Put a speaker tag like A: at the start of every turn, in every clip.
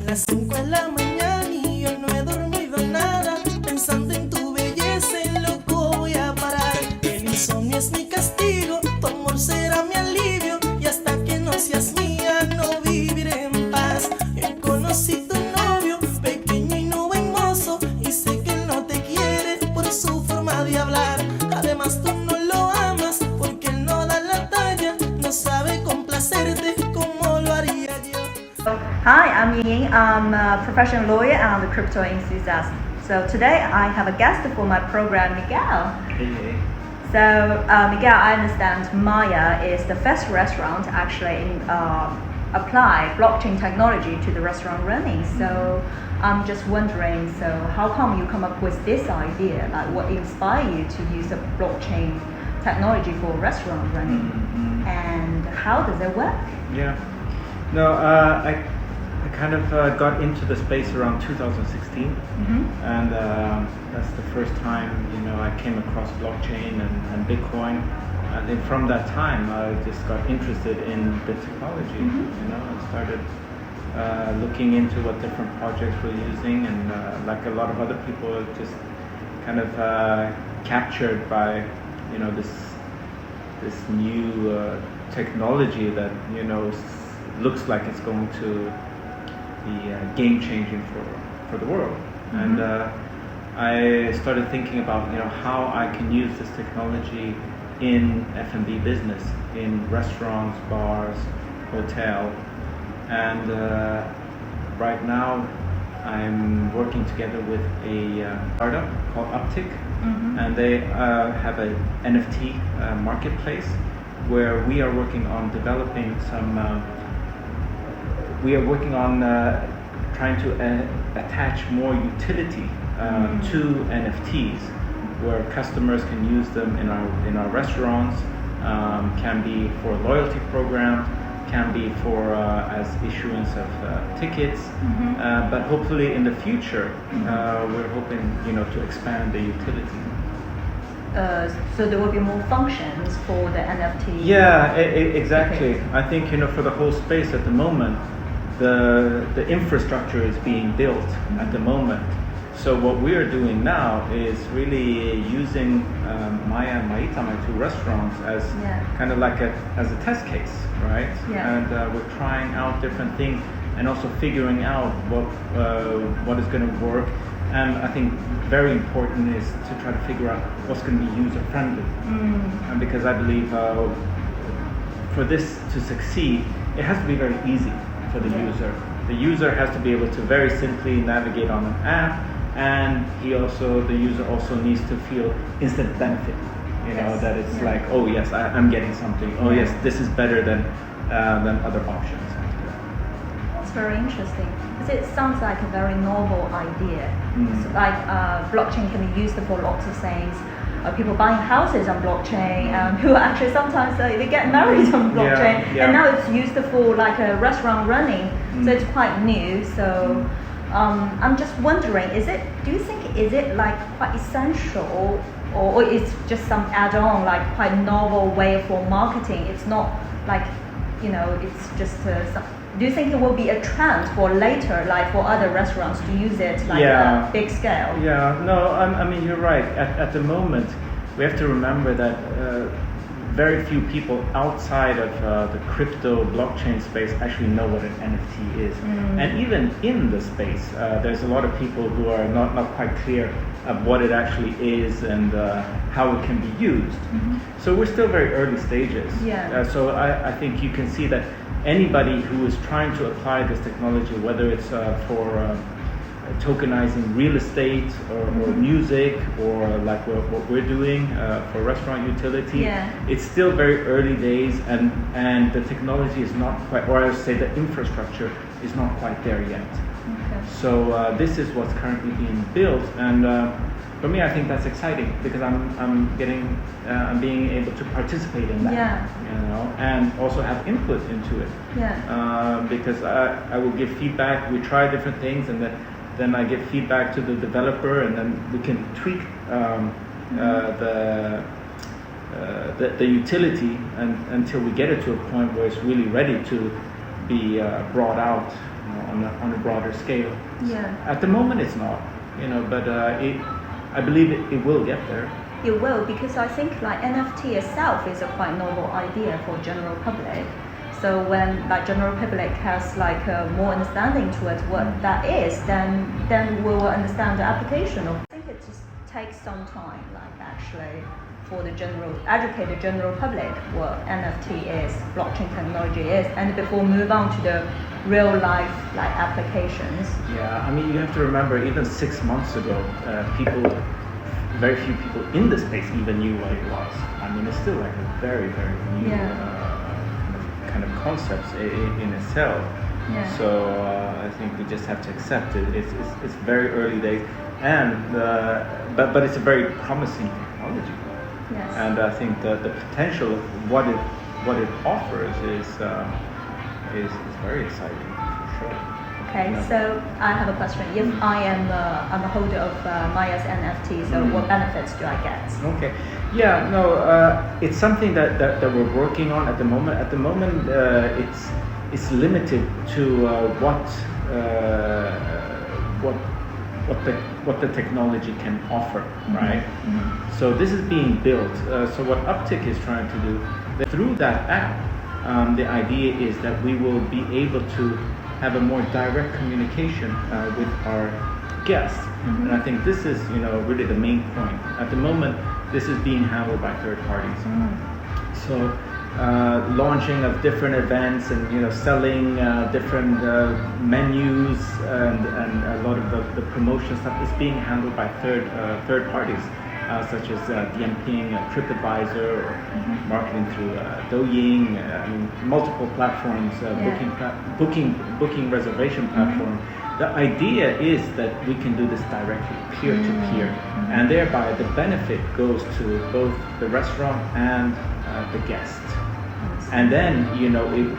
A: las 5 de la mañana y yo no he dormido nada, pensando en tu belleza, en loco voy a parar. El insomnio es mi castigo, tu amor será mi alivio, y hasta que no seas mía no viviré en paz. Conocí tu novio, pequeño y no buen mozo, y sé que él no te quiere por su forma de hablar. Además tú no lo amas porque él no da la talla, no sabe complacerte como lo haría yo.
B: Hi, I'm Ying. I'm a professional lawyer and I'm a crypto enthusiast. So today I have a guest for my program, Miguel.
C: Hey.
B: So Miguel, I understand Maya is the first restaurant actually apply blockchain technology to the restaurant running. So I'm just wondering, so how come you come up with this idea? Like what inspired you to use a blockchain technology for restaurant running? And how does it work?
C: Yeah. No, I kind of got into the space around 2016, and that's the first time I came across blockchain and Bitcoin. And then from that time, I just got interested in the technology. And started looking into what different projects were using, and like a lot of other people, just kind of captured by this new technology that looks like it's going to be game changing for the world. And I started thinking about how I can use this technology in F&B business, in restaurants, bars, hotel, and right now I'm working together with a startup called Uptick, and they have an NFT marketplace where we are working on developing some. We are working on trying to attach more utility to NFTs, where customers can use them in our restaurants, can be for a loyalty program, can be for as issuance of tickets, but hopefully in the future we're hoping to expand the utility.
B: So there will be more functions for the NFT.
C: Yeah, exactly. I think for the whole space at the moment, the infrastructure is being built at the moment. So what we are doing now is really using Maya and Maita, my two restaurants, as kind of like as a test case, right? And we're trying out different things and also figuring out what is going to work. And I think very important is to try to figure out what's going to be user friendly. And because I believe for this to succeed, it has to be very easy for the user. The user has to be able to very simply navigate on an app, and the user also needs to feel instant benefit. That it's like, oh yes, I'm getting something. Oh yes, this is better than other options.
B: It's very interesting. It sounds like a very novel idea. So like blockchain can be used for lots of things. People buying houses on blockchain, who actually sometimes they get married on blockchain, and now it's used for like a restaurant running. So it's quite new. So I'm just wondering, do you think is it like quite essential, or it's just some add-on, like quite novel way for marketing? It's not like it's just do you think it will be a trend for later, like for other restaurants to use it like a big scale?
C: Yeah, no, I mean you're right. At the moment, we have to remember that very few people outside of the crypto blockchain space actually know what an NFT is. And even in the space, there's a lot of people who are not quite clear of what it actually is and how it can be used. So we're still very early stages. So I think you can see that anybody who is trying to apply this technology, whether it's for tokenizing real estate or music, or like what we're doing for restaurant utility, it's still very early days, and the technology is not quite, or I would say the infrastructure is not quite there yet. So this is what's currently being built, and for me, I think that's exciting because I'm being able to participate in that, and also have input into it. Because I will give feedback. We try different things, and then I give feedback to the developer, and then we can tweak the utility until we get it to a point where it's really ready to be brought out on a broader scale.
B: Yeah.
C: At the moment, it's not, but I believe it will get there.
B: It will, because I think like NFT itself is a quite novel idea for general public. So when like general public has like more understanding towards what that is, then we will understand the application of. I think it just takes some time, like actually, for the educated general public what NFT is, blockchain technology is, and before move on to the real life like applications.
C: Yeah, I mean you have to remember even 6 months ago, very few people in the space even knew what it was. I mean it's still like a very new kind of concepts in itself.
B: Yeah.
C: So I think we just have to accept it. It's very early days, and but it's a very promising technology.
B: Yes.
C: And I think the potential of what it offers is very exciting for sure.
B: Okay, so I have a question. If I'm a holder of Maya's NFT, so what benefits do I get?
C: Okay. Yeah, no, it's something that we're working on at the moment. At the moment, it's limited to what the technology can offer, right? Mm-hmm. So this is being built. So what Uptick is trying to do, through that app, the idea is that we will be able to have a more direct communication with our guests. Mm-hmm. And I think this is, really the main point. At the moment, this is being handled by third parties. So launching of different events and selling different menus and a lot of the promotion stuff is being handled by third parties, such as DMPing, TripAdvisor, or marketing through Douyin, multiple platforms, booking reservation platform. The idea is that we can do this directly, peer-to-peer, and thereby the benefit goes to both the restaurant and the guest. And then,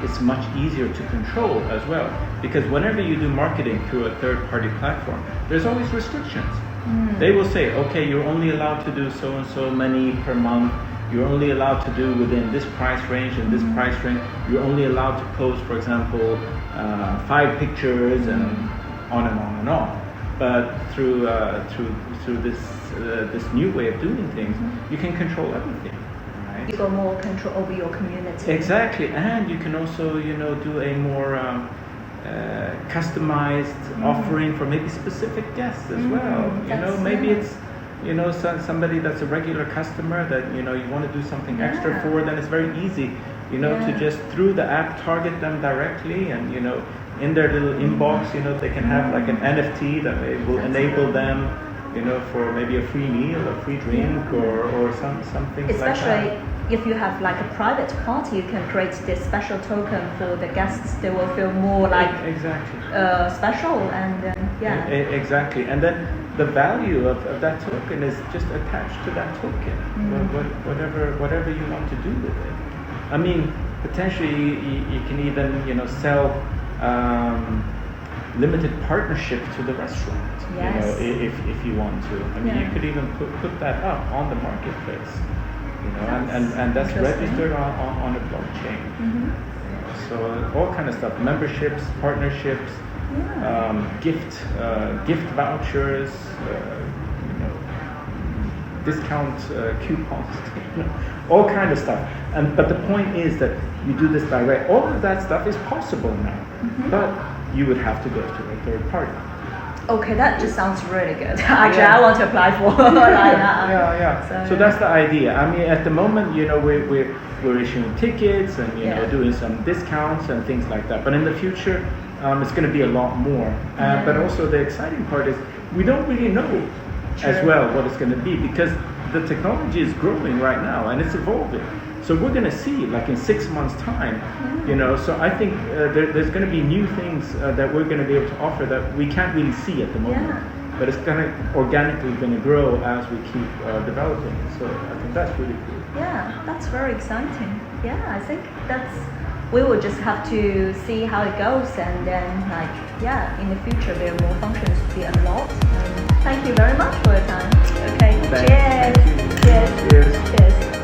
C: it's much easier to control as well, because whenever you do marketing through a third-party platform, there's always restrictions. They will say, okay, you're only allowed to do so and so many per month. You're only allowed to do within this price range and this price range. You're only allowed to post, for example, 5 pictures and on and on and on. But through this new way of doing things, you can control everything. Right?
B: You got more control over your community.
C: Exactly, and you can also do a more customized offering for maybe specific guests as well. Maybe it's somebody that's a regular customer that you want to do something extra for. Then it's very easy to just through the app target them directly, and in their little inbox they can have like an NFT that will enable them for maybe a free meal, a free drink, or something like that.
B: Especially if you have like a private party, you can create this special token for the guests. They will feel more like special, and
C: exactly. And then the value of that token is just attached to that token. Whatever you want to do with it. I mean, potentially you can even sell limited partnership to the restaurant.
B: Yes.
C: If you want to. I mean, you could even put that up on the marketplace. And that's registered on a blockchain. So all kind of stuff, memberships, partnerships, gift vouchers, discount coupons, all kind of stuff. But the point is that you do this direct. All of that stuff is possible now, but you would have to go to a third party.
B: Okay, that just sounds really good. Actually, I want to apply for like that.
C: So that's the idea. I mean, at the moment, we're issuing tickets and doing some discounts and things like that. But in the future, it's going to be a lot more. But also the exciting part is we don't really know as well what it's going to be, because the technology is growing right now and it's evolving. So we're going to see, like in 6 months' time, So I think there's going to be new things that we're going to be able to offer that we can't really see at the moment. But it's organically going to grow as we keep developing. So I think that's really cool.
B: Yeah, that's very exciting. Yeah, I think we will just have to see how it goes, and then in the future there are more functions to be unlocked. Thank you very much for your time. Okay, cheers.
C: Thank you.
B: Cheers.
C: Cheers.
B: Cheers.